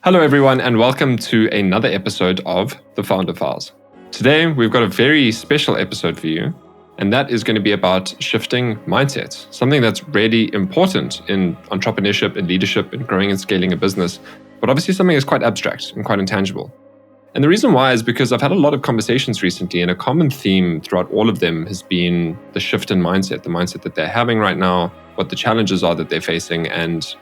Hello, everyone, and welcome to another episode of The Founder Files. Today, we've got a very special episode for you, and that is going to be about shifting mindsets, something that's really important in entrepreneurship and leadership and growing and scaling a business, but obviously something that's quite abstract and quite intangible. And the reason why is because I've had a lot of conversations recently, and a common theme throughout all of them has been the shift in mindset, the mindset that they're having right now, what the challenges are that they're facing. And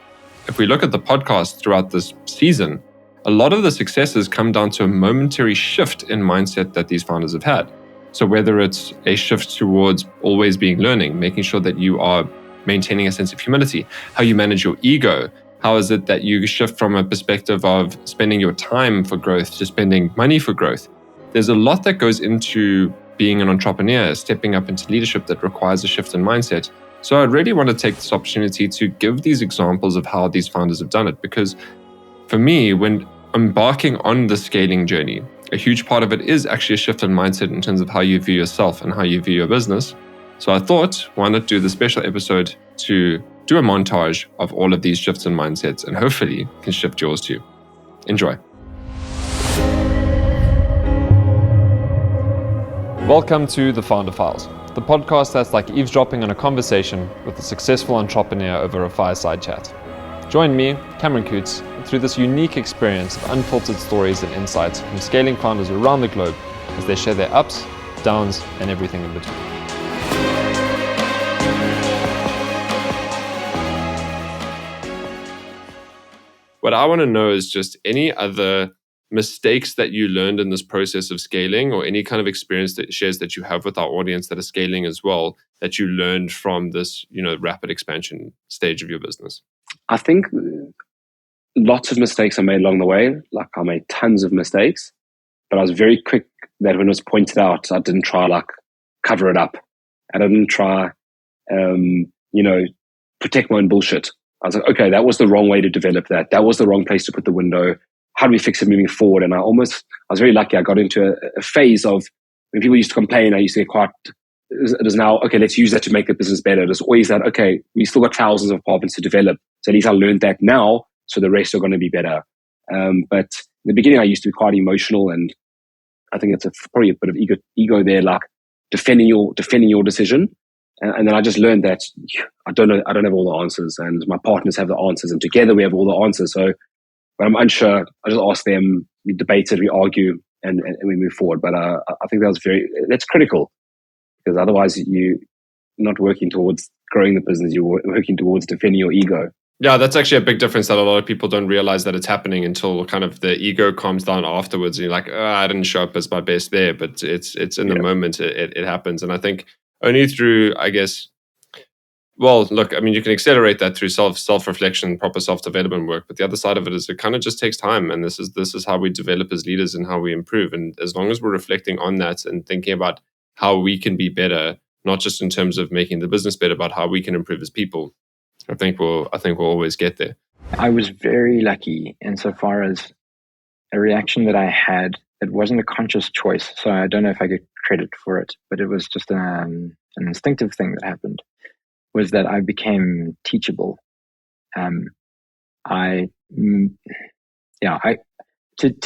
if we look at the podcast throughout this season, a lot of the successes come down to a momentary shift in mindset that these founders have had. So whether it's a shift towards always being learning, making sure that you are maintaining a sense of humility, how you manage your ego, how is it that you shift from a perspective of spending your time for growth to spending money for growth. There's a lot that goes into being an entrepreneur, stepping up into leadership that requires a shift in mindset. So I really want to take this opportunity to give these examples of how these founders have done it, because for me, when embarking on the scaling journey, a huge part of it is actually a shift in mindset in terms of how you view yourself and how you view your business. So I thought, why not do the special episode to do a montage of all of these shifts in mindsets, and hopefully can shift yours too. Enjoy. Welcome to The Founder Files, the podcast that's like eavesdropping on a conversation with a successful entrepreneur over a fireside chat. Join me, Cameron Coots, through this unique experience of unfiltered stories and insights from scaling founders around the globe as they share their ups, downs, and everything in between. What I want to know is just any other mistakes that you learned in this process of scaling, or any kind of experience that shares that you have with our audience that are scaling as well, that you learned from this, rapid expansion stage of your business. I think lots of mistakes I made along the way. Like, I made tons of mistakes, but I was very quick that when it was pointed out, I didn't try cover it up. I didn't try, protect my own bullshit. I was like, okay, that was the wrong way to develop that. That was the wrong place to put the window. How do we fix it moving forward? And I was very lucky. I got into a phase of when people used to complain, I used to get quite, it is now, okay, let's use that to make the business better. There's always that, okay, we still got thousands of apartments to develop. So at least I learned that now, so the rest are going to be better. But in the beginning, I used to be quite emotional, and I think it's probably a bit of ego there, like defending your decision. And then I just learned that I don't have all the answers, and my partners have the answers, and together we have all the answers. So when I'm unsure, I just ask them, we debate it, we argue, and we move forward. But I think that's critical, because otherwise you're not working towards growing the business, you're working towards defending your ego. Yeah, that's actually a big difference that a lot of people don't realize that it's happening until kind of the ego calms down afterwards. And you're like, I didn't show up as my best there, but it's in the moment it happens. And I think only through, you can accelerate that through self-reflection, proper self-development work. But the other side of it is it kind of just takes time. And this is how we develop as leaders and how we improve. And as long as we're reflecting on that and thinking about how we can be better, not just in terms of making the business better, but how we can improve as people, I think we'll always get there. I was very lucky insofar as a reaction that I had. It wasn't a conscious choice, so I don't know if I get credit for it, but it was just an instinctive thing that happened, was that I became teachable. To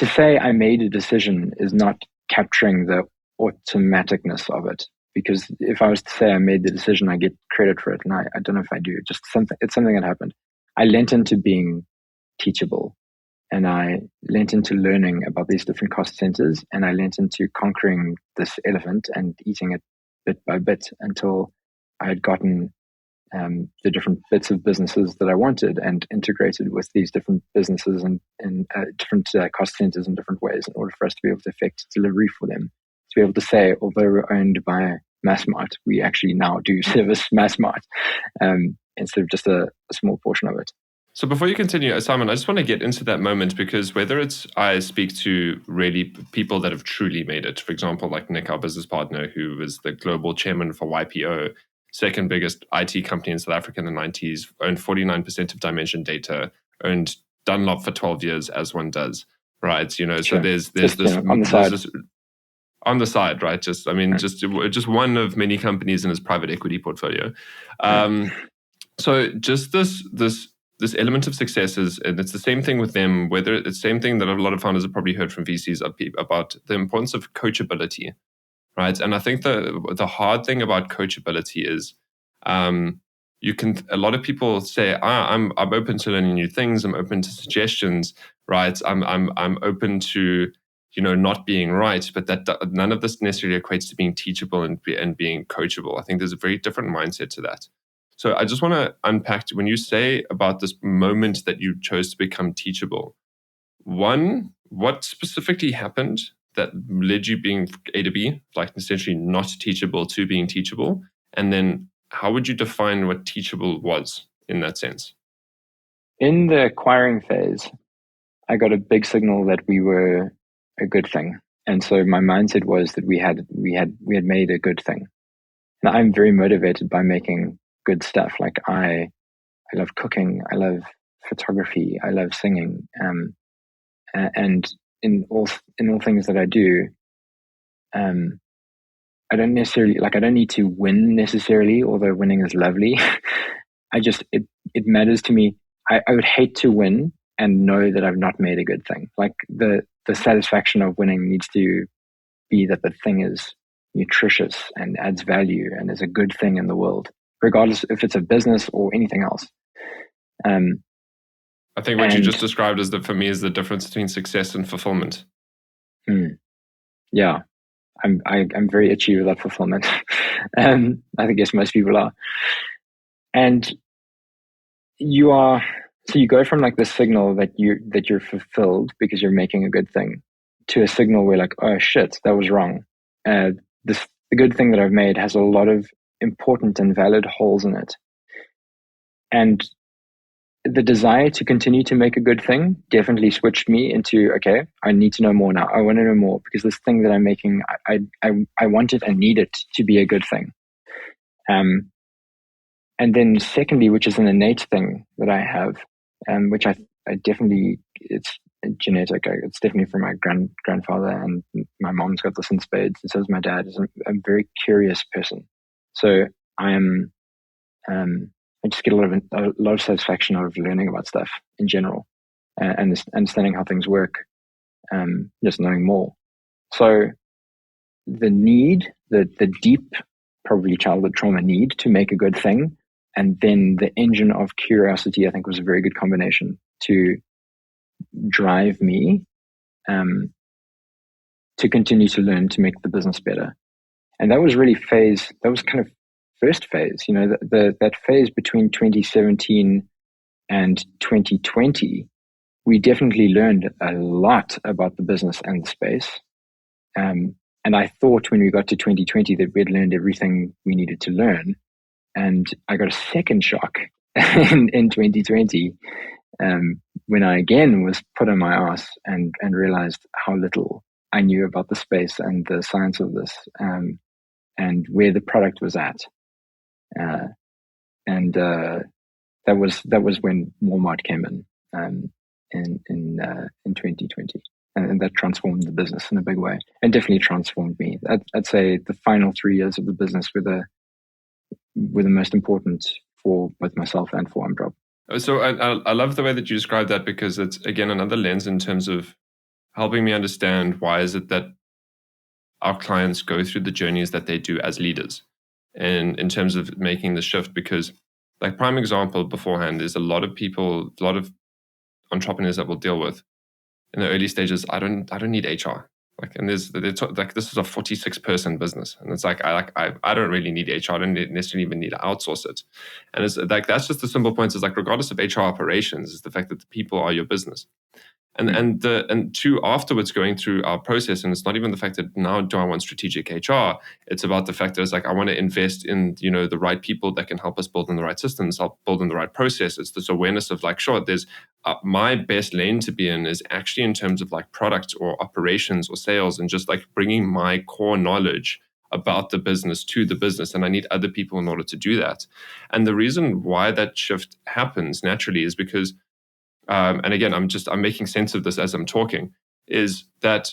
say I made a decision is not capturing the automaticness of it. Because if I was to say I made the decision, I get credit for it, and I don't know if I do. It's something that happened. I lent into being teachable, and I lent into learning about these different cost centers, and I lent into conquering this elephant and eating it bit by bit until I had gotten the different bits of businesses that I wanted and integrated with these different businesses and different cost centers in different ways in order for us to be able to effect delivery for them. To be able to say, although we're owned by MassMart, we actually now do service MassMart instead of just a small portion of it. So before you continue, Simon, I just want to get into that moment, because whether it's I speak to really people that have truly made it, for example, like Nick, our business partner, who was the global chairman for YPO, second biggest IT company in South Africa in the 90s, owned 49% of Dimension Data, owned Dunlop for 12 years, as one does, right? Sure. So there's this on the side, right? Just one of many companies in his private equity portfolio. So just this this element of success is, and it's the same thing with them, whether it's the same thing that a lot of founders have probably heard from VCs about the importance of coachability, right? And I think the hard thing about coachability is a lot of people say, I'm open to learning new things, I'm open to suggestions, right? I'm open to not being right, but that none of this necessarily equates to being teachable and being coachable. I think there's a very different mindset to that. So I just want to unpack, when you say about this moment that you chose to become teachable, one, what specifically happened that led you being A to B, like essentially not teachable to being teachable? And then how would you define what teachable was in that sense? In the acquiring phase, I got a big signal that we were a good thing. And so my mindset was that we had made a good thing. And I'm very motivated by making good stuff. Like I love cooking, I love photography, I love singing, and in all things that I do, I don't need to win necessarily, although winning is lovely. It matters to me. I would hate to win and know that I've not made a good thing. Like the satisfaction of winning needs to be that the thing is nutritious and adds value and is a good thing in the world, regardless if it's a business or anything else. I think what you just described for me is the difference between success and fulfillment. Yeah, I'm very itchy with that fulfillment. I guess most people are. And so you go from like the signal that you're fulfilled because you're making a good thing, to a signal where like, oh shit, that was wrong. The good thing that I've made has a lot of important and valid holes in it. And the desire to continue to make a good thing definitely switched me into, okay, I need to know more now. I want to know more because this thing that I'm making, I want it and need it to be a good thing. And then secondly, which is an innate thing that I have, which I definitely, it's genetic. It's definitely from my grandfather, and my mom's got this in spades, and so does my dad. Is a very curious person. So I just get a lot of satisfaction out of learning about stuff in general, and understanding how things work, just knowing more. So the need, the deep, probably childhood trauma need to make a good thing, and then the engine of curiosity, I think, was a very good combination to drive me to continue to learn to make the business better. And that was really that was kind of first phase, that phase between 2017 and 2020, we definitely learned a lot about the business and the space. And I thought when we got to 2020 that we'd learned everything we needed to learn. And I got a second shock in 2020 when I again was put on my ass and realized how little I knew about the space and the science of this, and where the product was at. And that was when Walmart came in 2020, and that transformed the business in a big way, and definitely transformed me. I'd say the final 3 years of the business were the most important for both myself and for WumDrop. So I love the way that you describe that, because it's, again, another lens in terms of helping me understand why is it that our clients go through the journeys that they do as leaders, and in terms of making the shift. Because, like, prime example beforehand is a lot of entrepreneurs that we'll deal with in the early stages. I don't need HR. And this is a 46-person business, and it's I don't really need HR. I don't necessarily even need to outsource it. And it's like, that's just the simple point. Is like, regardless of HR operations, is the fact that the people are your business. And two, afterwards, going through our process, and it's not even the fact that now do I want strategic HR. It's about the fact that it's like, I want to invest in the right people that can help us build in the right systems, help build in the right process. It's this awareness of like, sure, there's my best lane to be in is actually in terms of like product or operations or sales, and just like bringing my core knowledge about the business to the business, and I need other people in order to do that. And the reason why that shift happens naturally is because. And again, I'm making sense of this as I'm talking, is that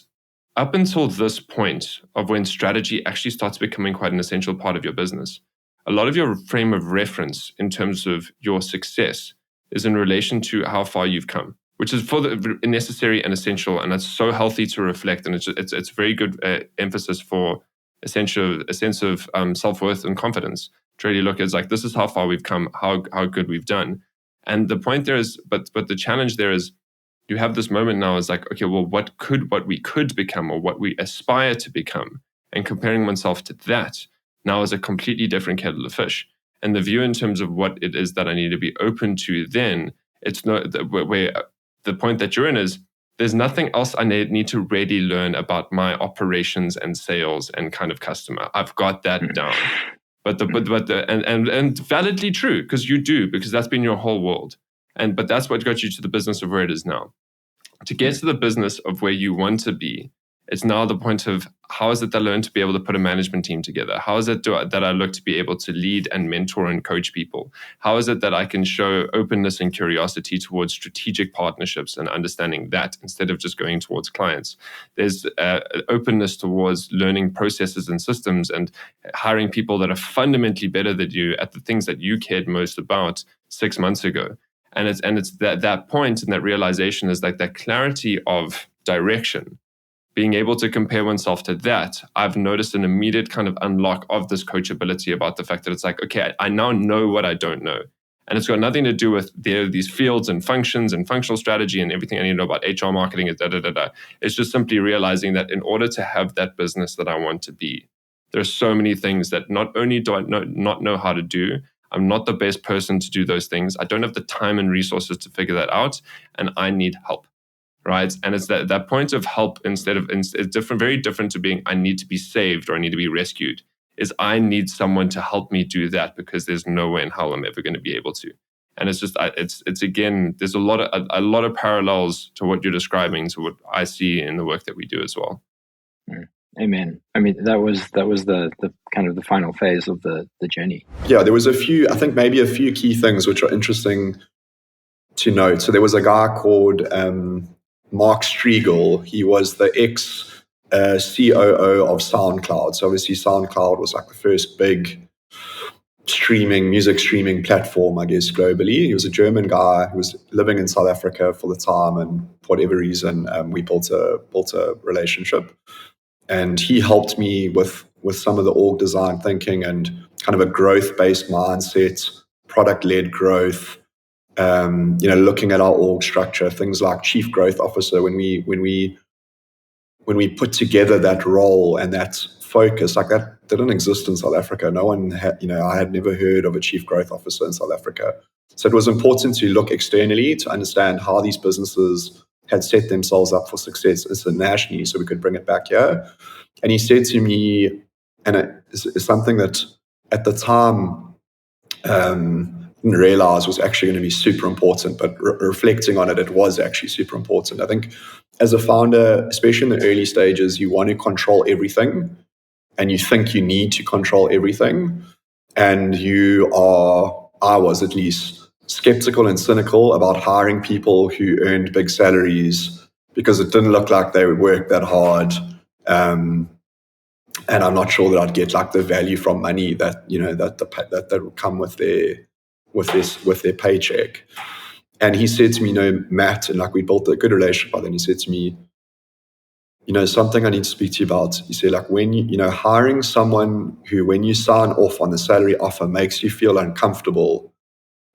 up until this point of when strategy actually starts becoming quite an essential part of your business, a lot of your frame of reference in terms of your success is in relation to how far you've come, which is for the necessary and essential, and it's so healthy to reflect, and it's very good emphasis for a sense of self-worth and confidence to really look at like, this is how far we've come, how good we've done. And the point there is, but the challenge there is, you have this moment now is like, okay, well, what we could become, or what we aspire to become, and comparing oneself to that now is a completely different kettle of fish. And the view in terms of what it is that I need to be open to, then it's not where the point that you're in is, there's nothing else I need to really learn about my operations and sales and kind of customer. I've got that down. But validly true, because you do, because that's been your whole world. But that's what got you to the business of where it is now. To get to the business of where you want to be, it's now the point of, how is it that I learn to be able to put a management team together? How is it that I look to be able to lead and mentor and coach people? How is it that I can show openness and curiosity towards strategic partnerships and understanding that, instead of just going towards clients? There's openness towards learning processes and systems and hiring people that are fundamentally better than you at the things that you cared most about 6 months ago. And it's that point and that realization is like that clarity of direction. Being able to compare oneself to that, I've noticed an immediate kind of unlock of this coachability about the fact that it's like, okay, I now know what I don't know. And it's got nothing to do with these fields and functions and functional strategy and everything I need to know about HR marketing and da-da-da-da. It's just simply realizing that in order to have that business that I want to be, there's so many things that not only do I not know how to do, I'm not the best person to do those things. I don't have the time and resources to figure that out, and I need help. Right. And it's that point of help it's different, very different to being, I need to be saved or I need to be rescued, is I need someone to help me do that, because there's no way in hell I'm ever going to be able to. And it's just, it's again, there's a lot of parallels to what you're describing to what I see in the work that we do as well. Amen. I mean, that was the kind of the final phase of the journey. Yeah, there was a few key things which are interesting to note. So there was a guy called Mark Striegel. He was the ex-COO of SoundCloud. So obviously SoundCloud was like the first big music streaming platform, I guess, globally. He was a German guy who was living in South Africa for the time, and for whatever reason, we built a relationship. And he helped me with some of the org design thinking and kind of a growth-based mindset, product-led growth, looking at our org structure, things like chief growth officer. When we put together that role and that focus, like that didn't exist in South Africa. No one had, I had never heard of a chief growth officer in South Africa. So it was important to look externally to understand how these businesses had set themselves up for success internationally, so we could bring it back here. And he said to me, and it is something that at the time didn't realize was actually going to be super important, but reflecting on it, it was actually super important. I think as a founder, especially in the early stages, you want to control everything, and you think you need to control everything. And I was at least, skeptical and cynical about hiring people who earned big salaries, because it didn't look like they would work that hard. And I'm not sure that I'd get like the value from money that that would come with their paycheck. And he said to me, Matt, and like we built a good relationship, but then he said to me, something I need to speak to you about. He said, like, when hiring someone who, when you sign off on the salary offer, makes you feel uncomfortable,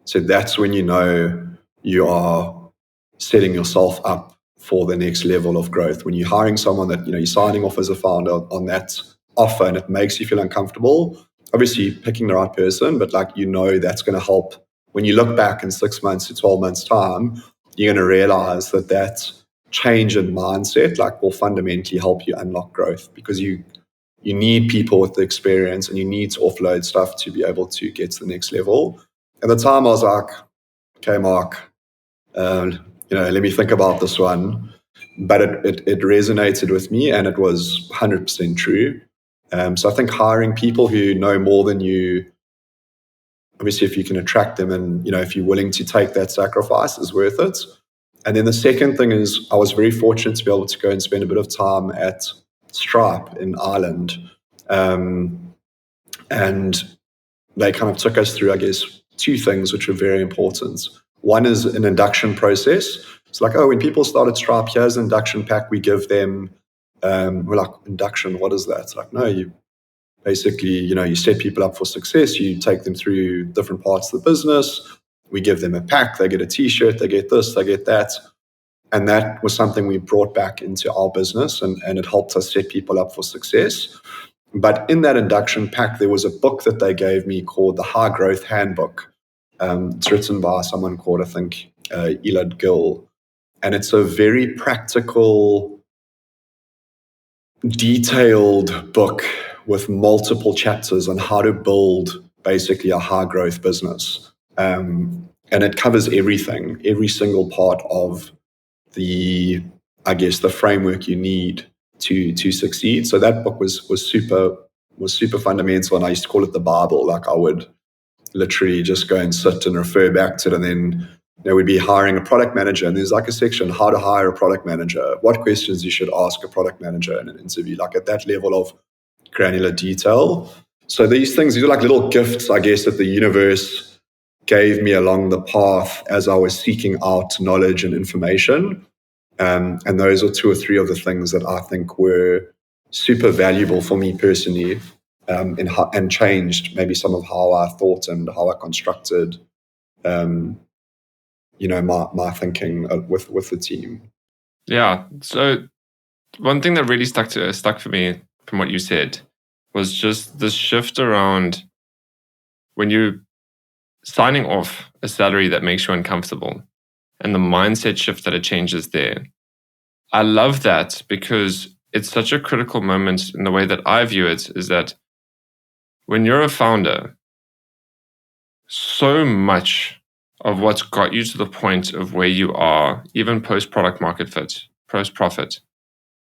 so that's when you are setting yourself up for the next level of growth. When you're hiring someone that you're signing off as a founder on that offer and it makes you feel uncomfortable, obviously picking the right person, but like that's going to help. When you look back in 6 months to 12 months time, you're going to realize that change in mindset will fundamentally help you unlock growth, because you need people with the experience and you need to offload stuff to be able to get to the next level. At the time, I was like, okay, Mark, let me think about this one. But it resonated with me, and it was 100% true. So I think hiring people who know more than you, obviously if you can attract them and, if you're willing to take that sacrifice, is worth it. And then the second thing is, I was very fortunate to be able to go and spend a bit of time at Stripe in Ireland. And they kind of took us through, I guess, two things which were very important. One is an induction process. It's like, when people start at Stripe, here's an induction pack we give them. We're like, induction, what is that? It's like, no, you basically, you set people up for success. You take them through different parts of the business. We give them a pack. They get a T-shirt. They get this. They get that. And that was something we brought back into our business, and it helped us set people up for success. But in that induction pack, there was a book that they gave me called the High Growth Handbook. It's written by someone called, I think, Elad Gill. And it's a very practical, detailed book with multiple chapters on how to build basically a high growth business. And it covers everything, every single part of the framework you need to succeed. So that book was super fundamental, and I used to call it the Bible. Like, I would literally just go and sit and refer back to it, and then we'd be hiring a product manager, and there's like a section, how to hire a product manager, what questions you should ask a product manager in an interview, like at that level of granular detail. So these are like little gifts, I guess, that the universe gave me along the path as I was seeking out knowledge and information. And those are 2 or 3 of the things that I think were super valuable for me personally, and changed maybe some of how I thought and how I constructed, my thinking with the team. Yeah. So one thing that really stuck for me from what you said was just this shift around when you're signing off a salary that makes you uncomfortable, and the mindset shift that it changes there. I love that because it's such a critical moment in the way that I view it, is that when you're a founder, so much of what's got you to the point of where you are, even post-product market fit, post-profit,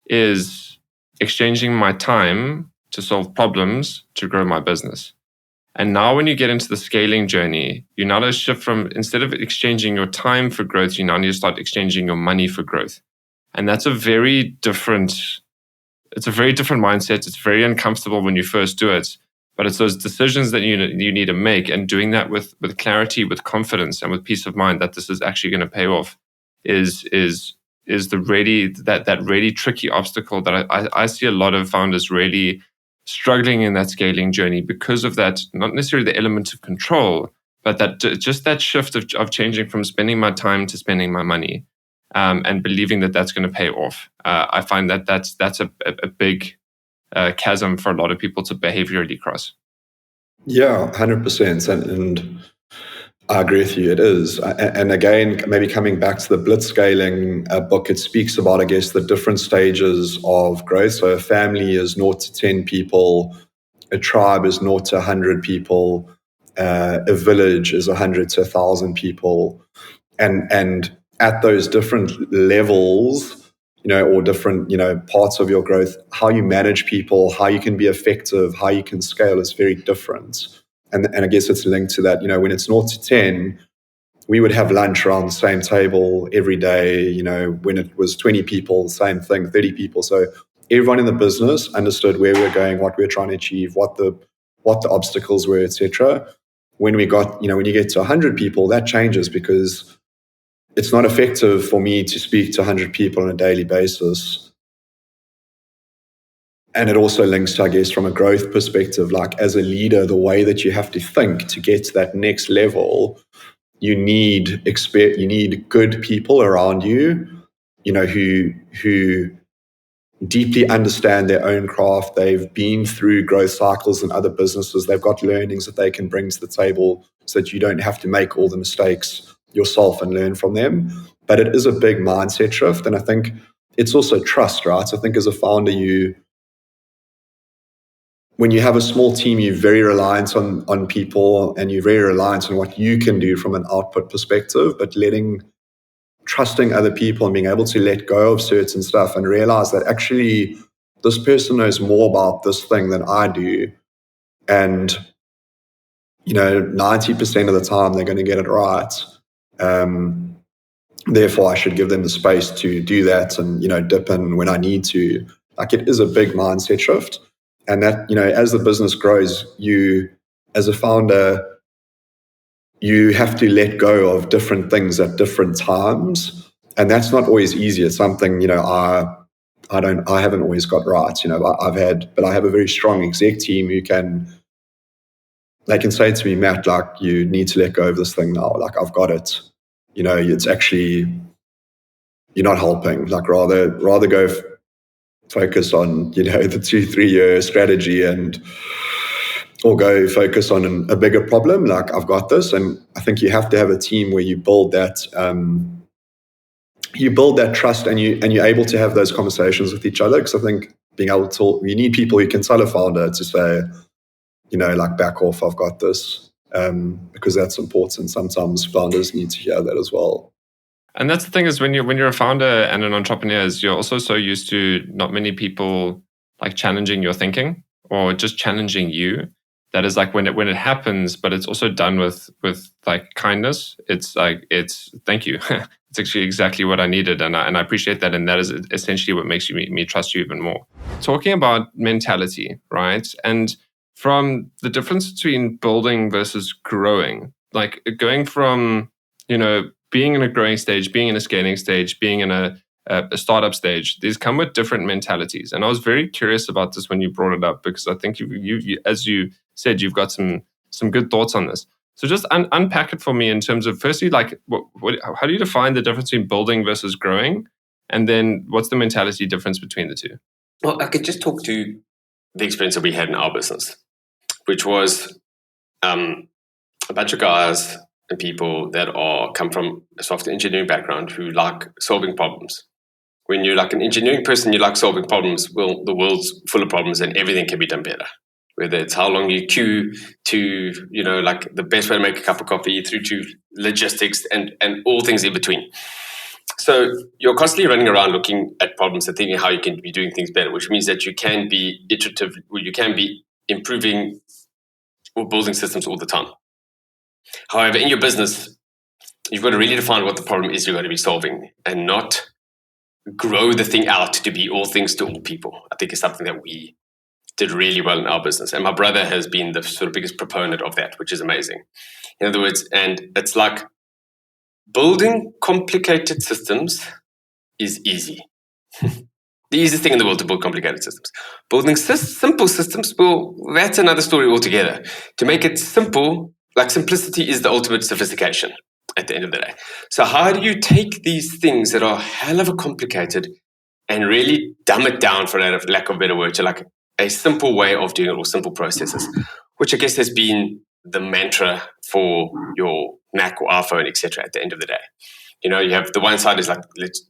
is exchanging my time to solve problems to grow my business. And now when you get into the scaling journey, you now shift from, instead of exchanging your time for growth, you now need to start exchanging your money for growth. And that's a very different mindset. It's very uncomfortable when you first do it, but it's those decisions that you need to make, and doing that with clarity, with confidence, and with peace of mind that this is actually going to pay off is the really tricky obstacle that I see a lot of founders really struggling in that scaling journey because of that, not necessarily the element of control, but that shift of changing from spending my time to spending my money, and believing that that's going to pay off. I find that that's a big chasm for a lot of people to behaviorally cross. Yeah, 100%. And I agree with you, it is. And again, maybe coming back to the blitzscaling book, it speaks about, I guess, the different stages of growth. So a family is 0 to 10 people, a tribe is 0 to 100 people, a village is 100 to 1,000 people. And at those different levels, or different, parts of your growth, how you manage people, how you can be effective, how you can scale is very different. And I guess it's linked to that, when it's 0 to 10, we would have lunch around the same table every day. When it was 20 people, same thing, 30 people. So everyone in the business understood where we were going, what we were trying to achieve, what the obstacles were, etc. When we got, when you get to 100 people, that changes because it's not effective for me to speak to 100 people on a daily basis. And it also links to, I guess, from a growth perspective, like as a leader, the way that you have to think to get to that next level, you need good people around you, who deeply understand their own craft. They've been through growth cycles in other businesses. They've got learnings that they can bring to the table so that you don't have to make all the mistakes yourself and learn from them. But it is a big mindset shift. And I think it's also trust, right? So I think as a founder, when you have a small team, you're very reliant on people, and you're very reliant on what you can do from an output perspective, but trusting other people and being able to let go of certain stuff and realize that actually this person knows more about this thing than I do. And, 90% of the time they're going to get it right. Therefore, I should give them the space to do that and, dip in when I need to. Like, it is a big mindset shift. And that, as the business grows, you, as a founder, you have to let go of different things at different times. And that's not always easy. It's something, I haven't always got right. But I have a very strong exec team who they can say to me, Matt, like, you need to let go of this thing now. Like, I've got it. It's actually, you're not helping. Like, rather go focus on, the 2-3 year strategy or go focus on a bigger problem. Like, I've got this. And I think you have to have a team where you build that, trust, and you're able to have those conversations with each other. Because I think being able to talk, you need people who can tell a founder to say, like, back off, I've got this, because that's important. Sometimes founders need to hear that as well. And that's the thing, is when you're a founder and an entrepreneur, you're also so used to not many people like challenging your thinking or just challenging you. That is like when it happens, but it's also done with like kindness. It's like, it's thank you. It's actually exactly what I needed, and I appreciate that. And that is essentially what makes me trust you even more. Talking about mentality, right? And from the difference between building versus growing, like going from, being in a growing stage, being in a scaling stage, being in a startup stage, these come with different mentalities. And I was very curious about this when you brought it up, because I think you as you said, you've got some good thoughts on this. So just unpack it for me in terms of, firstly, like, how do you define the difference between building versus growing? And then what's the mentality difference between the two? Well, I could just talk to the experience that we had in our business, which was a bunch of guys and people that come from a software engineering background who like solving problems. When you're like an engineering person, you like solving problems. Well, the world's full of problems and everything can be done better. Whether it's how long you queue to, like the best way to make a cup of coffee, through to logistics and all things in between. So you're constantly running around looking at problems and thinking how you can be doing things better, which means that you can be iterative, you can be improving or building systems all the time. However, in your business, you've got to really define what the problem is you're going to be solving, and not grow the thing out to be all things to all people. I think it's something that we did really well in our business. And my brother has been the sort of biggest proponent of that, which is amazing. In other words, and it's like building complicated systems is easy. The easiest thing in the world to build complicated systems. Building simple systems, well, that's another story altogether. To make it simple, like simplicity is the ultimate sophistication at the end of the day. So how do you take these things that are hell of a complicated and really dumb it down, for lack of a better word, to like a simple way of doing it, or simple processes, which I guess has been the mantra for your Mac or iPhone, etc. at the end of the day. You have the one side is like, let's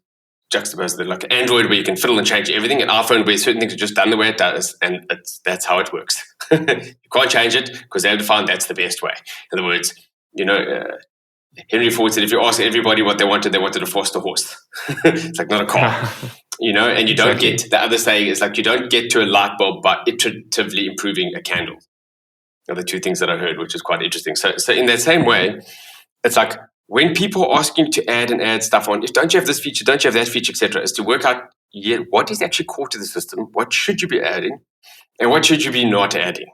juxtapose it, like Android, where you can fiddle and change everything, and iPhone, where certain things are just done the way it does, and that's how it works. You can't change it because they've defined that's the best way. In other words, Henry Ford said, if you ask everybody what they wanted a faster horse. It's like not a car. And you don't get, the other saying is like, you don't get to a light bulb by iteratively improving a candle. Are the two things that I heard, which is quite interesting. So in that same way, it's like when people are asking you to add stuff on, if don't you have this feature, don't you have that feature, etc., is to work out what is actually core to the system, what should you be adding, and what should you be not adding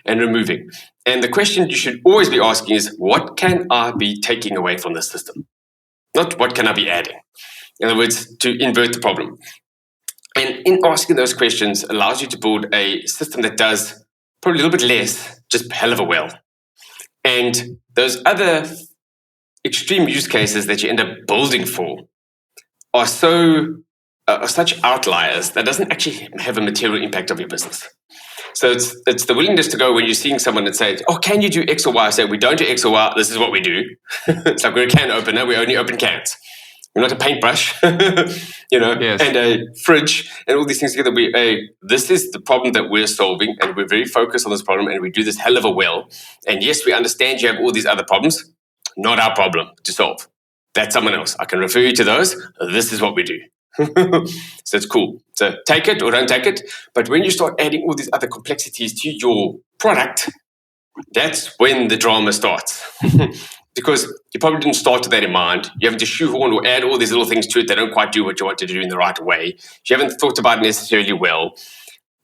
and removing. And the question you should always be asking is, what can I be taking away from the system? Not what can I be adding. In other words, to invert the problem. And in asking those questions allows you to build a system that does probably a little bit less, just hell of a well. And those other extreme use cases that you end up building for are such outliers that doesn't actually have a material impact of your business. So it's the willingness to go when you're seeing someone and say, oh, can you do X or Y? I say, we don't do X or Y. This is what we do. It's like we're a can opener. We only open cans. We're not a paintbrush, yes. And a fridge and all these things together. This is the problem that we're solving, and we're very focused on this problem, and we do this hell of a well. And yes, we understand you have all these other problems. Not our problem to solve. That's someone else. I can refer you to those. This is what we do. So it's cool. So take it or don't take it. But when you start adding all these other complexities to your product, that's when the drama starts. Because you probably didn't start with that in mind. You haven't to shoehorn or add all these little things to it that don't quite do what you want to do in the right way. You haven't thought about it necessarily well.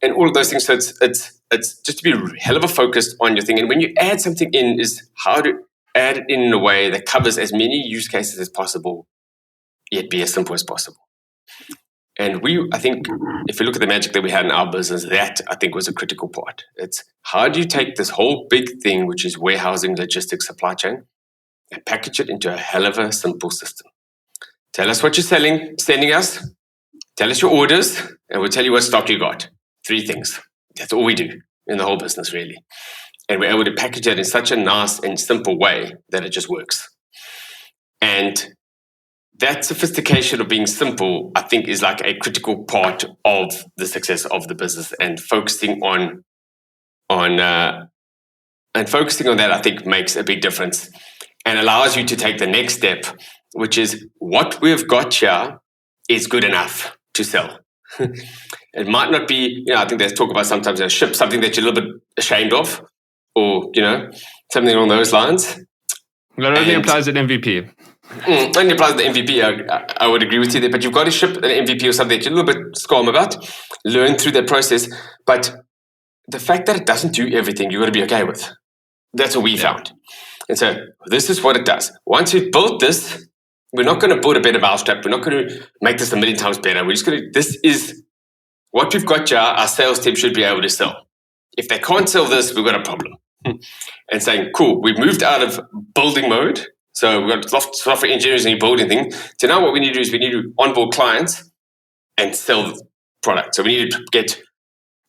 And all of those things. So it's just to be hell of a focused on your thing. And when you add something in, is how to add it in a way that covers as many use cases as possible, yet be as simple as possible. And I think, if you look at the magic that we had in our business, that I think was a critical part. It's how do you take this whole big thing, which is warehousing, logistics, supply chain, and package it into a hell of a simple system. Tell us what you're sending us, tell us your orders, and we'll tell you what stock you got. 3 things. That's all we do in the whole business, really. And we're able to package it in such a nice and simple way that it just works. And that sophistication of being simple, I think, is like a critical part of the success of the business. And focusing on that, I think, makes a big difference and allows you to take the next step, which is what we've got here is good enough to sell. It might not be, I think there's talk about sometimes a ship, something that you're a little bit ashamed of, or, something along those lines. That only applies at MVP. Only applies to the MVP, I would agree with you there, but you've got to ship an MVP or something that you're a little bit squalm about, learn through that process, but the fact that it doesn't do everything, you've got to be okay with. That's what we found. And so this is what it does. Once you've built this, we're not going to build a better mousetrap. We're not going to make this 1,000,000 times better. We're just going to, this is what we've got here. Our sales team should be able to sell. If they can't sell this, we've got a problem. And saying, cool, we've moved out of building mode. So we've got software engineers and building thing. So now what we need to do is we need to onboard clients and sell the product. So we need to get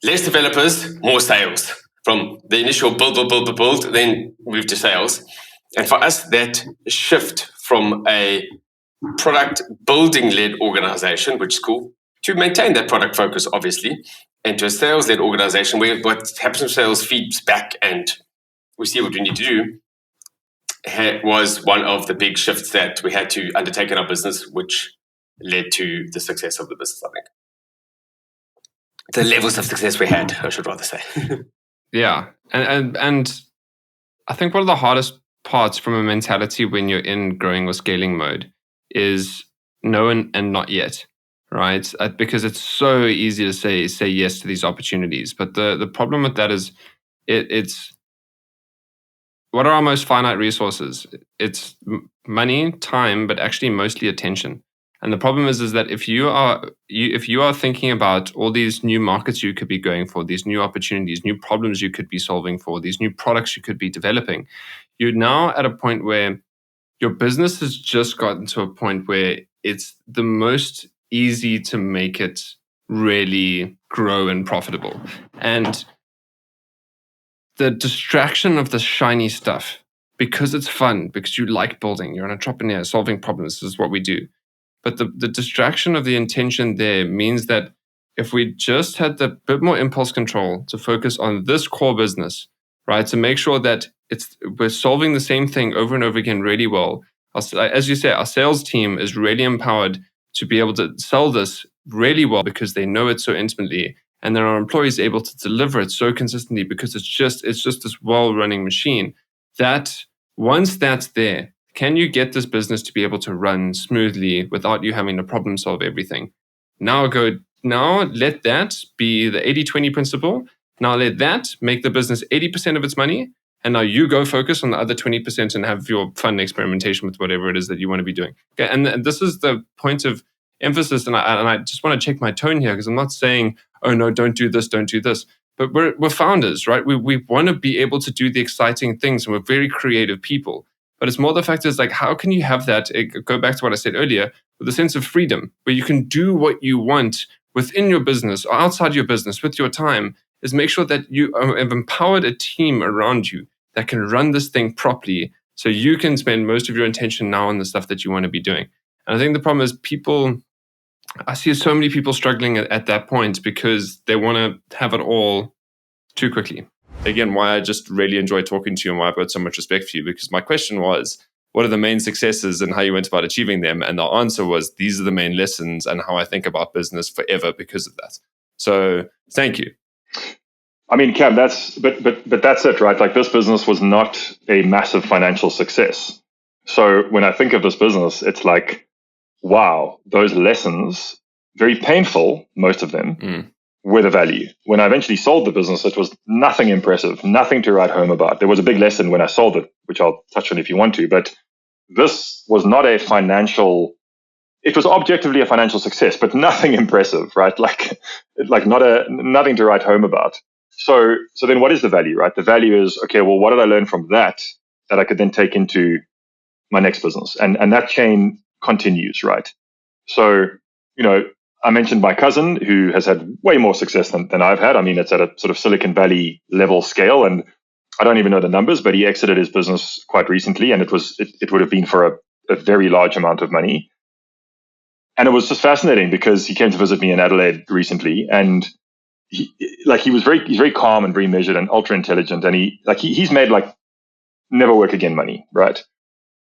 less developers, more sales. From the initial build, then move to sales. And for us, that shift from a product building-led organization, which is cool, to maintain that product focus, obviously, and to a sales-led organization where what happens in sales feeds back and we see what we need to do, was one of the big shifts that we had to undertake in our business, which led to the success of the business, I think. The levels of success we had, I should rather say. Yeah. And I think one of the hardest parts from a mentality when you're in growing or scaling mode is no and not yet, right? Because it's so easy to say yes to these opportunities. But the problem with that is it's what are our most finite resources? It's money, time, but actually mostly attention. And the problem is that if you are thinking about all these new markets you could be going for, these new opportunities, new problems you could be solving for, these new products you could be developing, you're now at a point where your business has just gotten to a point where it's the most easy to make it really grow and profitable. And the distraction of the shiny stuff, because it's fun, because you like building, you're an entrepreneur, solving problems, this is what we do. But the distraction of the intention there means that if we just had the bit more impulse control to focus on this core business, right, to make sure that we're solving the same thing over and over again really well. As you say, our sales team is really empowered to be able to sell this really well because they know it so intimately, and then our employees are able to deliver it so consistently because it's just this well-running machine. That once that's there, can you get this business to be able to run smoothly without you having to problem solve everything? Now let that be the 80-20 principle. Now let that make the business 80% of its money. And now you go focus on the other 20% and have your fun experimentation with whatever it is that you want to be doing. Okay, and this is the point of emphasis. And I just want to check my tone here because I'm not saying, oh no, don't do this. But we're founders, right? We want to be able to do the exciting things, and we're very creative people. But it's more the fact is like, how can you have that, go back to what I said earlier, with a sense of freedom, where you can do what you want within your business or outside your business with your time, is make sure that you have empowered a team around you that can run this thing properly so you can spend most of your attention now on the stuff that you want to be doing. And I think the problem is I see so many people struggling at that point because they want to have it all too quickly. Again, why I just really enjoy talking to you and why I've got so much respect for you, because my question was, what are the main successes and how you went about achieving them? And the answer was, these are the main lessons and how I think about business forever because of that. So thank you. I mean, Cam, but that's it, right? Like, this business was not a massive financial success. So when I think of this business, it's like, wow, those lessons, very painful, most of them, were the value. When I eventually sold the business, it was nothing impressive, nothing to write home about. There was a big lesson when I sold it, which I'll touch on if you want to, but this was not a financial, it was objectively a financial success, but nothing impressive, right? Like nothing to write home about. So then what is the value, right? The value is, okay, well, what did I learn from that I could then take into my next business? And that chain continues, right? So, I mentioned my cousin who has had way more success than I've had. I mean, it's at a sort of Silicon Valley level scale, and I don't even know the numbers, but he exited his business quite recently, and it would have been for a very large amount of money. And it was just fascinating because he came to visit me in Adelaide recently, and he's very calm and very measured and ultra intelligent, and he's made never work again money, right?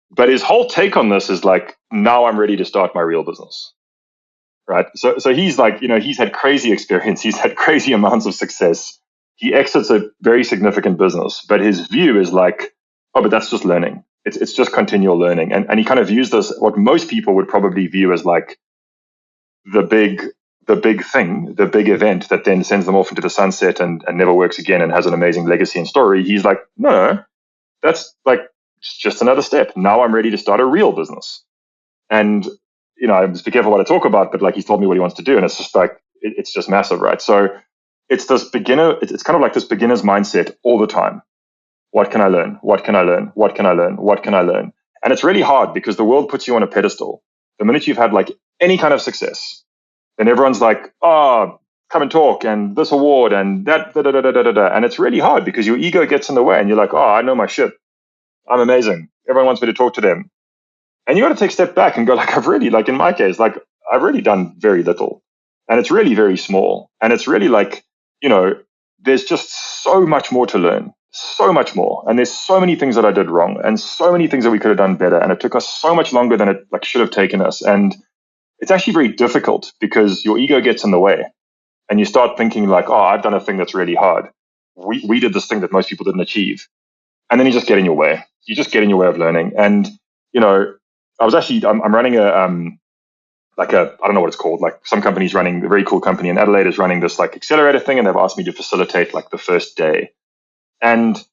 But his whole take on this is now I'm ready to start my real business. Right. So he's he's had crazy experience. He's had crazy amounts of success. He exits a very significant business, but his view is but that's just learning. It's just continual learning. And he kind of views this, what most people would probably view as the big thing, the big event that then sends them off into the sunset and never works again and has an amazing legacy and story. He's no, that's just another step. Now I'm ready to start a real business. And I must be careful what I talk about, but he's told me what he wants to do, and it's just it's just massive, right? So it's this beginner, it's kind of like this beginner's mindset all the time. What can I learn? What can I learn? What can I learn? What can I learn? And it's really hard because the world puts you on a pedestal. The minute you've had any kind of success, then everyone's come and talk and this award and that, and it's really hard because your ego gets in the way and you're I know my shit. I'm amazing. Everyone wants me to talk to them. And you got to take a step back and go, I've really, in my case, I've really done very little. And it's really very small. And it's really there's just so much more to learn, so much more. And there's so many things that I did wrong and so many things that we could have done better. And it took us so much longer than it should have taken us. And it's actually very difficult because your ego gets in the way and you start thinking I've done a thing that's really hard. We did this thing that most people didn't achieve. And then you just get in your way. You just get in your way of learning. And, I'm running I don't know what it's called. Some company's running, a very cool company in Adelaide is running this accelerator thing, and they've asked me to facilitate the first day. And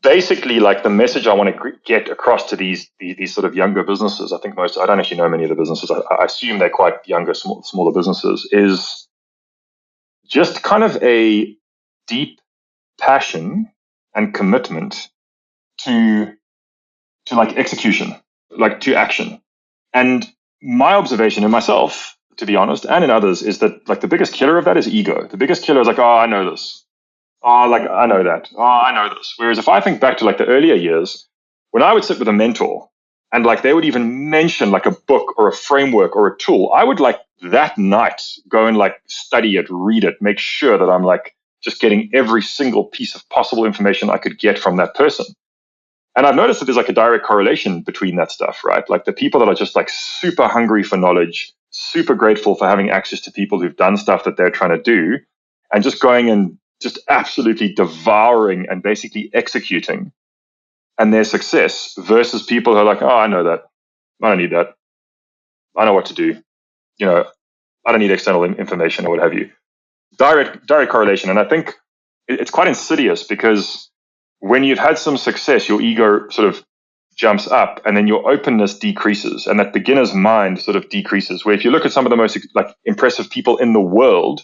basically the message I want to get across to these sort of younger businesses, I don't actually know many of the businesses. I assume they're quite younger, smaller businesses, is just kind of a deep passion and commitment to execution. To action. And my observation in myself, to be honest, and in others, is that the biggest killer of that is ego. The biggest killer is I know this. I know that. I know this. Whereas if I think back to the earlier years, when I would sit with a mentor and they would even mention a book or a framework or a tool, I would that night go and study it, read it, make sure that I'm just getting every single piece of possible information I could get from that person. And I've noticed that there's a direct correlation between that stuff, right? The people that are just super hungry for knowledge, super grateful for having access to people who've done stuff that they're trying to do, and just going and just absolutely devouring and basically executing and their success versus people who are I know that. I don't need that. I know what to do. I don't need external information or what have you. Direct correlation. And I think it's quite insidious because when you've had some success, your ego sort of jumps up and then your openness decreases and that beginner's mind sort of decreases. Where if you look at some of the most impressive people in the world,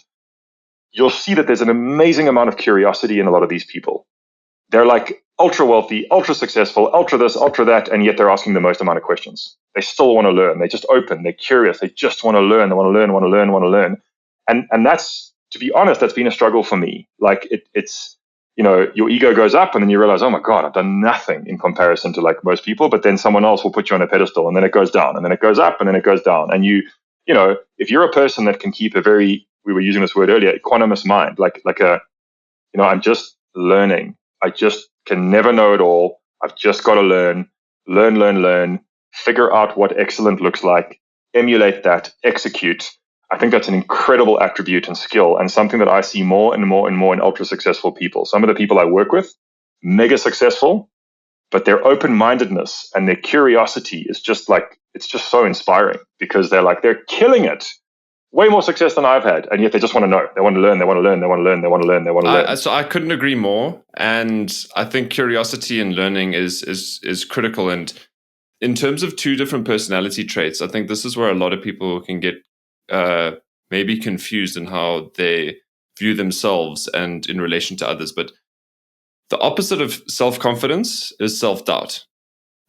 you'll see that there's an amazing amount of curiosity in a lot of these people. They're ultra wealthy, ultra successful, ultra this, ultra that, and yet they're asking the most amount of questions. They still want to learn. They're just open. They're curious. They just want to learn. They want to learn. And that's, to be honest, that's been a struggle for me. It's your ego goes up and then you realize, oh my God, I've done nothing in comparison to most people, but then someone else will put you on a pedestal and then it goes down and then it goes up and then it goes down. And if you're a person that can keep we were using this word earlier, equanimous mind, I'm just learning. I just can never know it all. I've just got to learn, figure out what excellent looks like, emulate that, execute. I think that's an incredible attribute and skill and something that I see more and more and more in ultra successful people. Some of the people I work with, mega successful, but their open-mindedness and their curiosity is just it's just so inspiring because they're killing it way more success than I've had, and yet they just want to know. They want to learn. They want to learn. They want to learn. They want to learn. They want to learn. So I couldn't agree more. And I think curiosity and learning is critical. And in terms of two different personality traits, I think this is where a lot of people can get maybe confused in how they view themselves and in relation to others. But the opposite of self-confidence is self-doubt,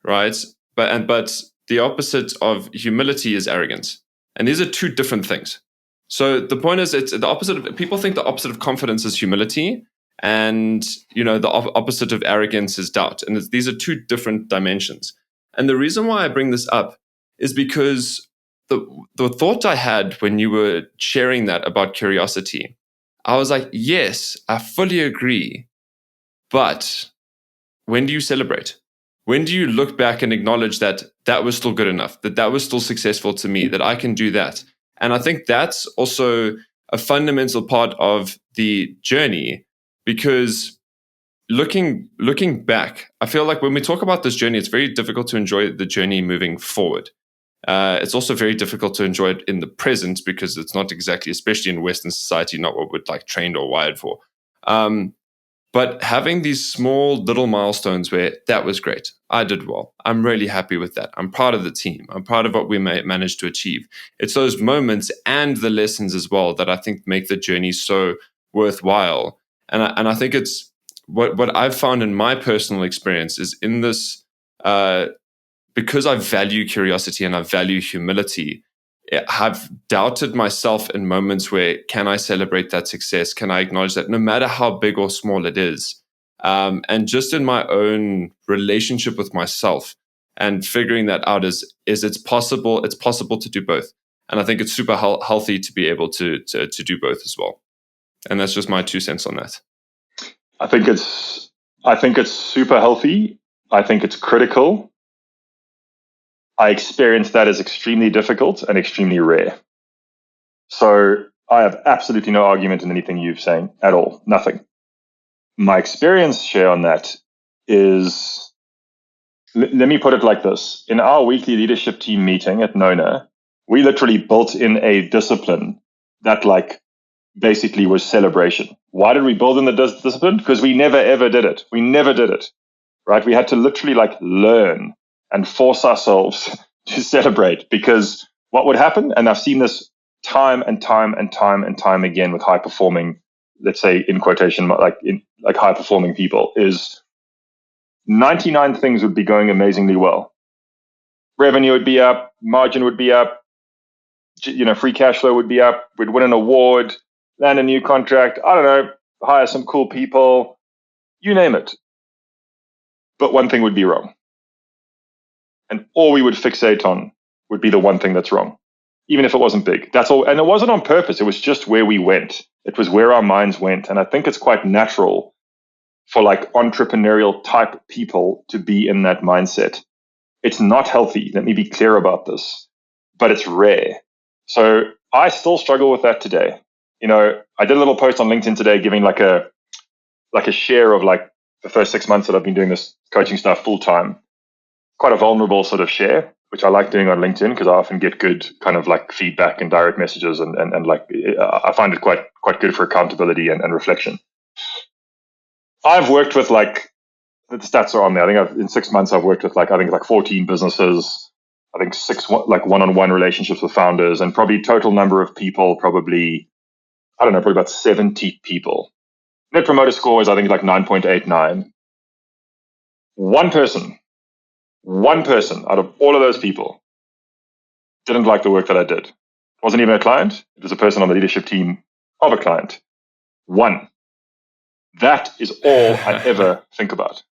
right? But the opposite of humility is arrogance. And these are two different things. So the point is, it's the opposite of, people think the opposite of confidence is humility, and the opposite of arrogance is doubt. And these are two different dimensions. And the reason why I bring this up is because the thought I had when you were sharing that about curiosity, I was like, yes, I fully agree. But when do you celebrate? When do you look back and acknowledge that was still good enough, that was still successful to me, that I can do that? And I think that's also a fundamental part of the journey, because looking back, I feel like when we talk about this journey, it's very difficult to enjoy the journey moving forward. It's also very difficult to enjoy it in the present, because it's not exactly, especially in Western society, not what we're like trained or wired for. But having these small little milestones where that was great, I did well, I'm really happy with that, I'm proud of the team, I'm proud of what we managed to achieve. It's those moments and the lessons as well that I think make the journey so worthwhile. And I think it's what I've found in my personal experience is in this, because I value curiosity and I value humility, I've doubted myself in moments where, can I celebrate that success? Can I acknowledge that no matter how big or small it is? And just in my own relationship with myself and figuring that out is it's possible to do both. And I think it's super healthy to be able to do both as well. And that's just my 2 cents on that. I think it's super healthy. I think it's critical. I experienced that as extremely difficult and extremely rare. So I have absolutely no argument in anything you've saying at all. Nothing. My experience share on that is, let me put it like this. In our weekly leadership team meeting at NONA, we literally built in a discipline that basically was celebration. Why did we build in the discipline? Because we never ever did it. We never did it, right? We had to literally learn and force ourselves to celebrate, because what would happen, and I've seen this time and time again with high performing, let's say in quotation, high performing people, is 99 things would be going amazingly well. Revenue would be up, margin would be up, free cash flow would be up, we'd win an award, land a new contract, I don't know, hire some cool people, you name it. But one thing would be wrong. And all we would fixate on would be the one thing that's wrong, even if it wasn't big. That's all. And it wasn't on purpose. It was just where we went. It was where our minds went. And I think it's quite natural for entrepreneurial type people to be in that mindset. It's not healthy. Let me be clear about this, but it's rare. So I still struggle with that today. I did a little post on LinkedIn today giving a share of the first 6 months that I've been doing this coaching stuff full time. Quite a vulnerable sort of share, which I like doing on LinkedIn because I often get good kind of feedback and direct messages, and I find it quite good for accountability and reflection. I've worked with the stats are on there. I think in 6 months I've worked with 14 businesses. I think 6 one-on-one relationships with founders, and probably total number of people probably about 70 people. Net Promoter Score is I think 9.89. One person out of all of those people didn't like the work that I did. It wasn't even a client. It was a person on the leadership team of a client. One. That is all I ever think about.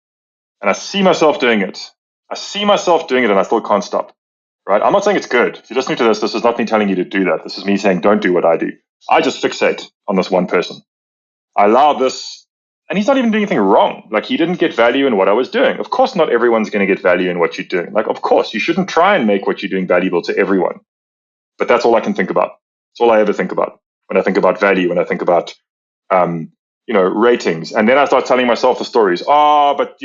And I see myself doing it. And I still can't stop. Right? I'm not saying it's good. If you're listening to this is not me telling you to do that. This is me saying don't do what I do. I just fixate on this one person. I allow this. And he's not even doing anything wrong. He didn't get value in what I was doing. Of course, not everyone's going to get value in what you're doing. Of course, you shouldn't try and make what you're doing valuable to everyone. But that's all I can think about. It's all I ever think about when I think about value, when I think about, ratings. And then I start telling myself the stories. But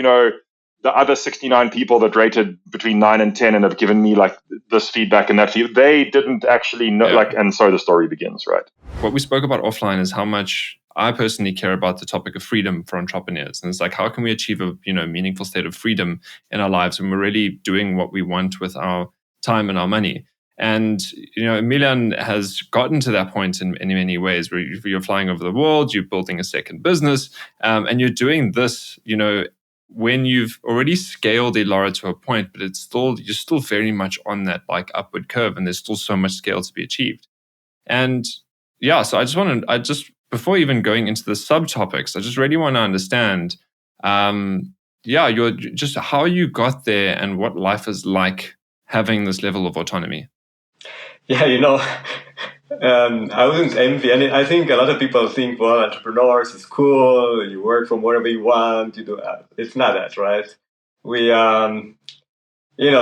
the other 69 people that rated between 9 and 10 and have given me like this feedback and that feedback, they didn't actually know, and so the story begins, right? What we spoke about offline is how much I personally care about the topic of freedom for entrepreneurs. And it's like, how can we achieve a meaningful state of freedom in our lives when we're really doing what we want with our time and our money? And, Emilian has gotten to that point in many ways where you're flying over the world, you're building a second business, and you're doing this, when you've already scaled Ilara to a point, but you're still very much on that like upward curve, and there's still so much scale to be achieved. And so I just before even going into the subtopics, I just really want to understand, you're just how you got there and what life is like having this level of autonomy. Yeah, I wouldn't envy. And I think a lot of people think, well, entrepreneurs is cool. You work from wherever you want. You do. It's not that, right? We,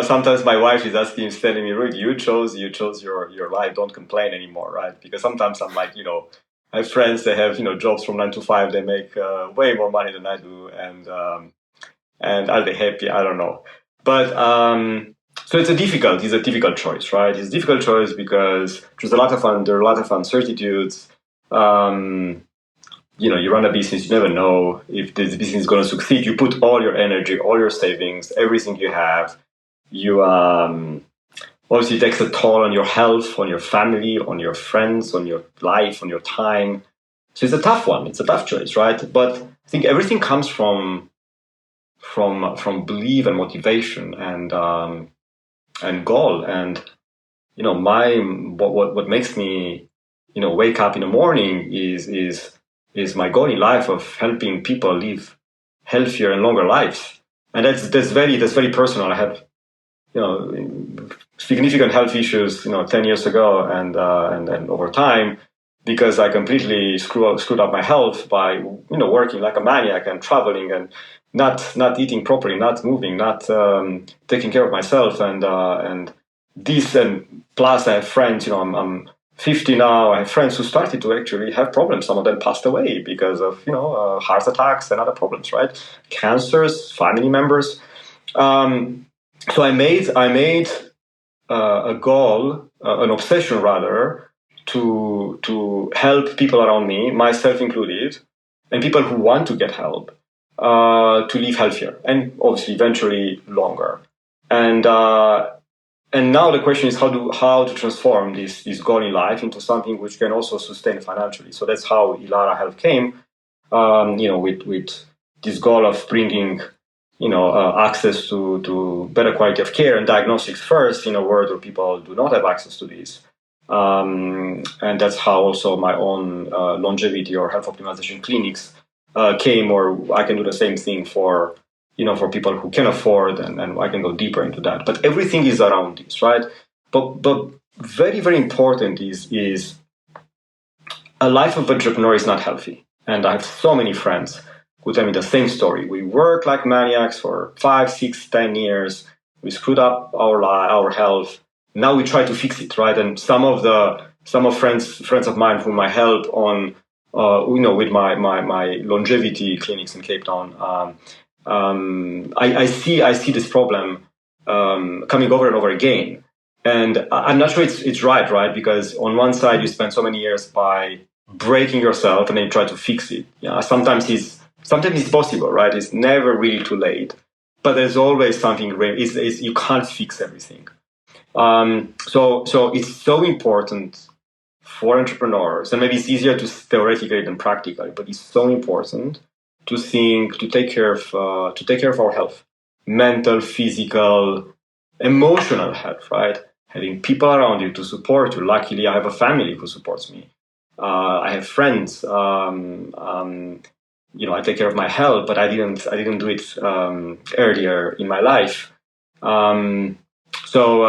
sometimes my wife is telling me, "Rudy, you chose your life. Don't complain anymore, right?" Because sometimes I'm like, I have friends that have jobs from 9 to 5. They make way more money than I do, and are they happy? I don't know, but. So it's a difficult choice, right? It's a difficult choice because there are a lot of uncertainties. You run a business, you never know if this business is going to succeed. You put all your energy, all your savings, everything you have. You obviously it takes a toll on your health, on your family, on your friends, on your life, on your time. So it's a tough one. It's a tough choice, right? But I think everything comes from belief and motivation and goal. And what makes me wake up in the morning is my goal in life of helping people live healthier and longer lives. And that's very personal. I had significant health issues 10 years ago, and then over time, because I completely screwed up my health by working like a maniac and traveling and not eating properly, not moving, not taking care of myself, and this, and plus I have friends. I'm 50 now. I have friends who started to actually have problems. Some of them passed away because of heart attacks and other problems, right? Cancers, family members. So I made a goal, an obsession rather, to help people around me, myself included, and people who want to get help. To live healthier and obviously eventually longer. And now the question is how to transform this goal in life into something which can also sustain financially. So that's how Ilara Health came, with this goal of bringing access to better quality of care and diagnostics first in a world where people do not have access to this. And that's how also my own longevity or health optimization clinics came, or I can do the same thing for people who can afford, and I can go deeper into that. But everything is around this, right? But very, very important is a life of entrepreneur is not healthy. And I have so many friends who tell me the same story. We work like maniacs for 5, 6, 10 years. We screwed up our health. Now we try to fix it, right? And some of friends of mine whom I help on with my longevity clinics in Cape Town, I see this problem coming over and over again, and I'm not sure it's right? Because on one side you spend so many years by breaking yourself, and then you try to fix it. Sometimes it's possible, right? It's never really too late, but there's always something. You can't fix everything. So it's so important for entrepreneurs, and maybe it's easier to theoretically than practically, but it's so important to take care of our health, mental, physical, emotional health, right? Having people around you to support you. Luckily, I have a family who supports me. I have friends. I take care of my health, but I didn't do it earlier in my life. So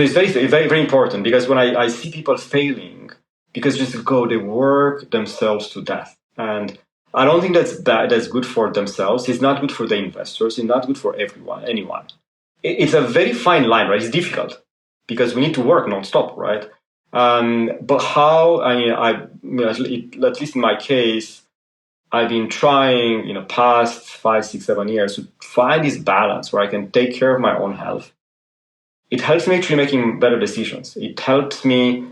it's very, very, very important, because when I see people failing because they work themselves to death, and I don't think that's bad. That's good for themselves. It's not good for the investors. It's not good for anyone. It's a very fine line, right? It's difficult because we need to work nonstop, right? But how? At least in my case, I've been trying in the past 5, 6, 7 years to find this balance where I can take care of my own health. It helps me actually making better decisions. It helps me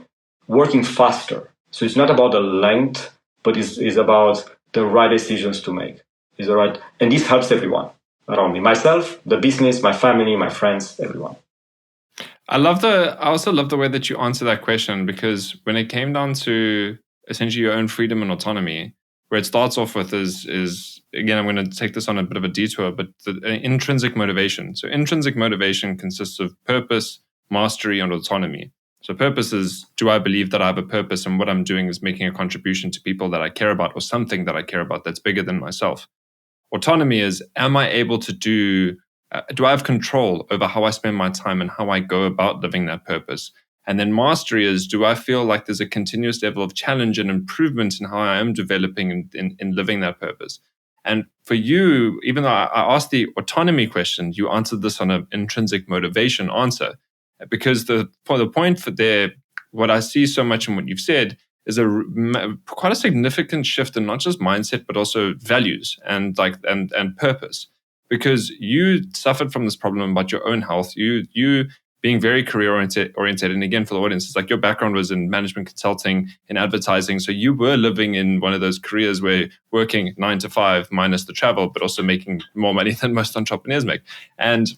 working faster. So it's not about the length, but it's about the right decisions to make. And this helps everyone around me. Myself, the business, my family, my friends, everyone. I also love the way that you answer that question, because when it came down to essentially your own freedom and autonomy, where it starts off with is again, I'm going to take this on a bit of a detour, but the intrinsic motivation. So intrinsic motivation consists of purpose, mastery, and autonomy. So purpose is, do I believe that I have a purpose and what I'm doing is making a contribution to people that I care about or something that I care about that's bigger than myself? Autonomy is, am I able to do I have control over how I spend my time and how I go about living that purpose? And then mastery is, do I feel like there's a continuous level of challenge and improvement in how I am developing in living that purpose? And for you, even though I asked the autonomy question, you answered this on an intrinsic motivation answer. Because the point for there, what I see so much in what you've said is quite a significant shift in not just mindset, but also values and purpose. Because you suffered from this problem about your own health, you being very career oriented, and again, for the audience, it's like your background was in management consulting, in advertising, so you were living in one of those careers where working 9 to 5 minus the travel, but also making more money than most entrepreneurs make, and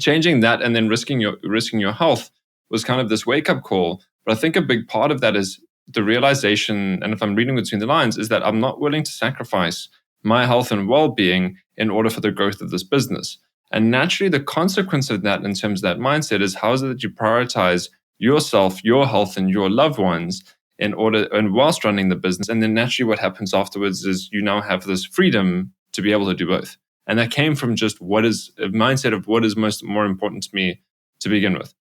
changing that and then risking your health was kind of this wake up call. But I think a big part of that is the realization, and if I'm reading between the lines, is that I'm not willing to sacrifice my health and well-being in order for the growth of this business. And naturally, the consequence of that in terms of that mindset is, how is it that you prioritize yourself, your health, and your loved ones and whilst running the business? And then naturally what happens afterwards is you now have this freedom to be able to do both. And that came from just what is a mindset of what is more important to me to begin with.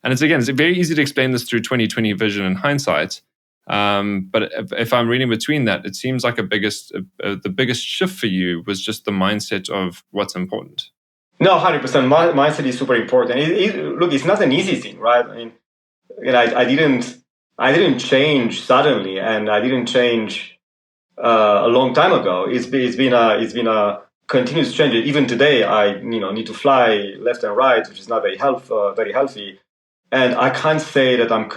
And it's very easy to explain this through 2020 vision and hindsight. But if I'm reading between that, it seems like the biggest shift for you was just the mindset of what's important. No, 100%. Mindset is super important. Look, it's not an easy thing, right? I mean, I didn't change suddenly, and I didn't change a long time ago. It's been a continuous change. Even today, I need to fly left and right, which is not very healthy. And I can't say that I own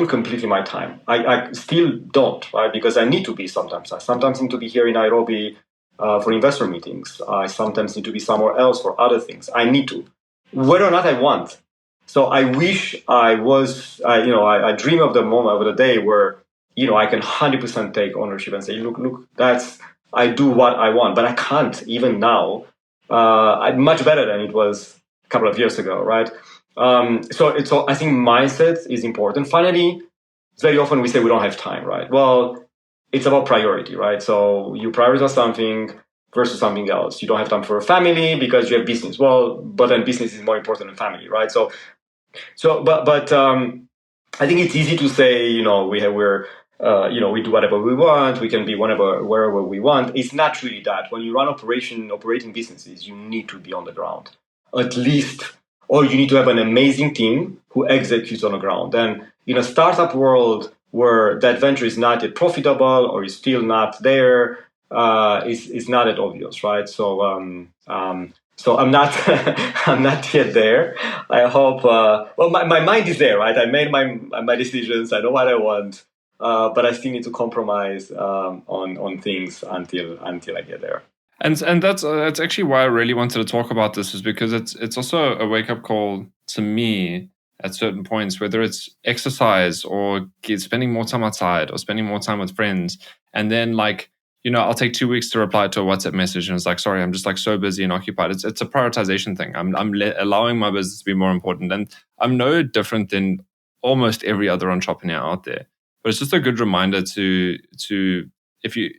completely my time. I still don't, right? Because I need to be sometimes. I sometimes need to be here in Nairobi for investor meetings. I sometimes need to be somewhere else for other things. I need to, whether or not I want. So I wish I was, I dream of the moment, of the day where, I can 100% take ownership and say, look, I do what I want, but I can't even now. I'm much better than it was a couple of years ago, right? So I think mindset is important. Finally, very often we say we don't have time, right? Well, it's about priority, right? So you prioritize something versus something else. You don't have time for a family because you have business. Well, but then business is more important than family, right? But I think it's easy to say, we do whatever we want. We can be wherever we want. It's not really that. When you run operating businesses, you need to be on the ground, at least, or you need to have an amazing team who executes on the ground. And in a startup world where that venture is not yet profitable or is still not there, is not that obvious, right? So I'm not I'm not yet there. I hope. My mind is there, right? I made my decisions. I know what I want, but I still need to compromise on things until I get there. And that's actually why I really wanted to talk about this, is because it's also a wake up call to me at certain points, whether it's exercise or spending more time outside or spending more time with friends, and then I'll take 2 weeks to reply to a WhatsApp message, and it's like, sorry, I'm just so busy and occupied. It's a prioritization thing. I'm allowing my business to be more important, and I'm no different than almost every other entrepreneur out there. But it's just a good reminder to if you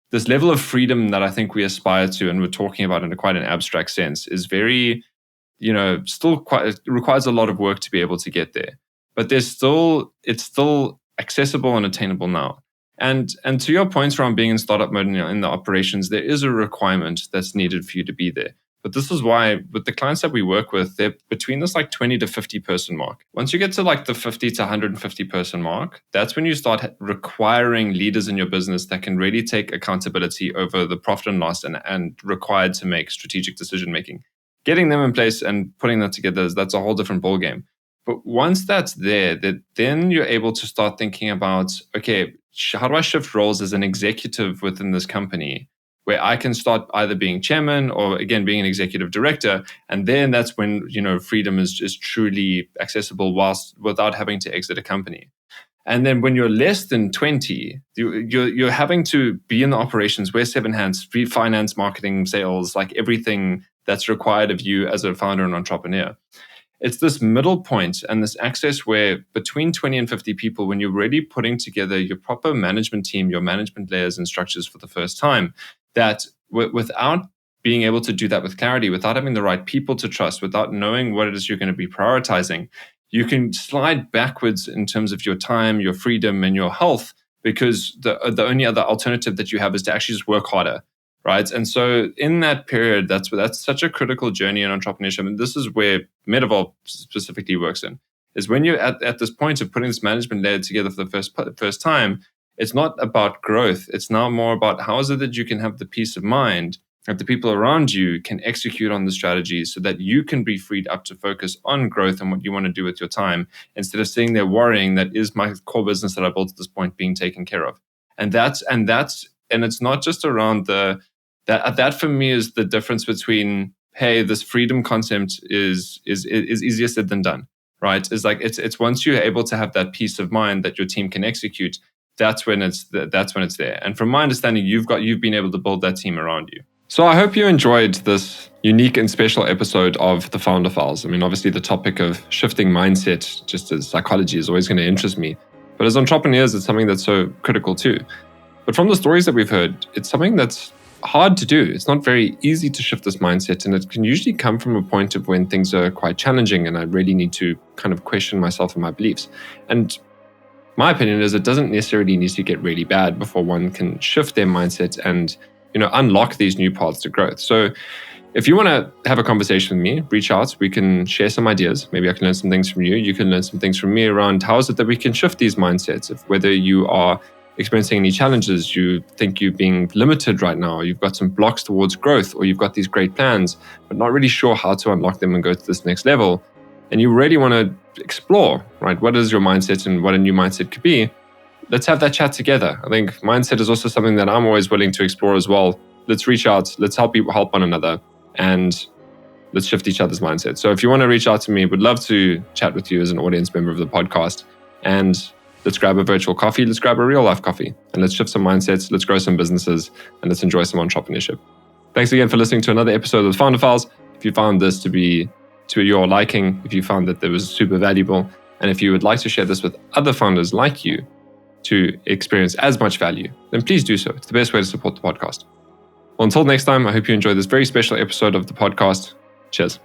this level of freedom that I think we aspire to, and we're talking about in quite an abstract sense, is very, still it requires a lot of work to be able to get there. But it's still accessible and attainable now. And to your points around being in startup mode in the operations, there is a requirement that's needed for you to be there. But this is why with the clients that we work with, they're between this like 20 to 50 person mark. Once you get to like the 50 to 150 person mark, that's when you start requiring leaders in your business that can really take accountability over the profit and loss and required to make strategic decision making. Getting them in place and putting that together, that's a whole different ballgame. But once that's there, then you're able to start thinking about, okay, how do I shift roles as an executive within this company where I can start either being chairman or, again, being an executive director. And then that's when, freedom is truly accessible without having to exit a company. And then when you're less than 20, you're having to be in the operations, wear 7 hats, be finance, marketing, sales, like everything that's required of you as a founder and entrepreneur. It's this middle point and this access where between 20 and 50 people, when you're really putting together your proper management team, your management layers and structures for the first time, that without being able to do that with clarity, without having the right people to trust, without knowing what it is you're going to be prioritizing, you can slide backwards in terms of your time, your freedom, and your health, because the only other alternative that you have is to actually just work harder. Right. And so in that period, that's such a critical journey in entrepreneurship. And this is where Metavolve specifically works in, is when you're at this point of putting this management layer together for the first time, it's not about growth. It's now more about how is it that you can have the peace of mind that the people around you can execute on the strategies so that you can be freed up to focus on growth and what you want to do with your time, instead of sitting there worrying that is my core business that I built at this point being taken care of. And it's not just around that for me is the difference between, hey, this freedom concept is easier said than done, right? It's once you're able to have that peace of mind that your team can execute, that's when it's there. And from my understanding, you've been able to build that team around you. So I hope you enjoyed this unique and special episode of the Founder Files. I mean, obviously the topic of shifting mindset, just as psychology, is always going to interest me. But as entrepreneurs, it's something that's so critical too. But from the stories that we've heard, it's something that's hard to do. It's not very easy to shift this mindset, and it can usually come from a point of when things are quite challenging and I really need to kind of question myself and my beliefs. And my opinion is it doesn't necessarily need to get really bad before one can shift their mindset and, unlock these new paths to growth. So if you want to have a conversation with me, reach out. We can share some ideas. Maybe I can learn some things from you. You can learn some things from me around how is it that we can shift these mindsets. If whether you are experiencing any challenges, you think you're being limited right now, you've got some blocks towards growth, or you've got these great plans, but not really sure how to unlock them and go to this next level, and you really want to explore, right, what is your mindset and what a new mindset could be, let's have that chat together. I think mindset is also something that I'm always willing to explore as well. Let's reach out, let's help one another, and let's shift each other's mindset. So if you want to reach out to me, would love to chat with you as an audience member of the podcast, and let's grab a virtual coffee, let's grab a real life coffee, and let's shift some mindsets, let's grow some businesses, and let's enjoy some entrepreneurship. Thanks again for listening to another episode of the Founder Files. If you found this to be to your liking, if you found that it was super valuable, and if you would like to share this with other founders like you to experience as much value, then please do so. It's the best way to support the podcast. Well, until next time, I hope you enjoyed this very special episode of the podcast. Cheers.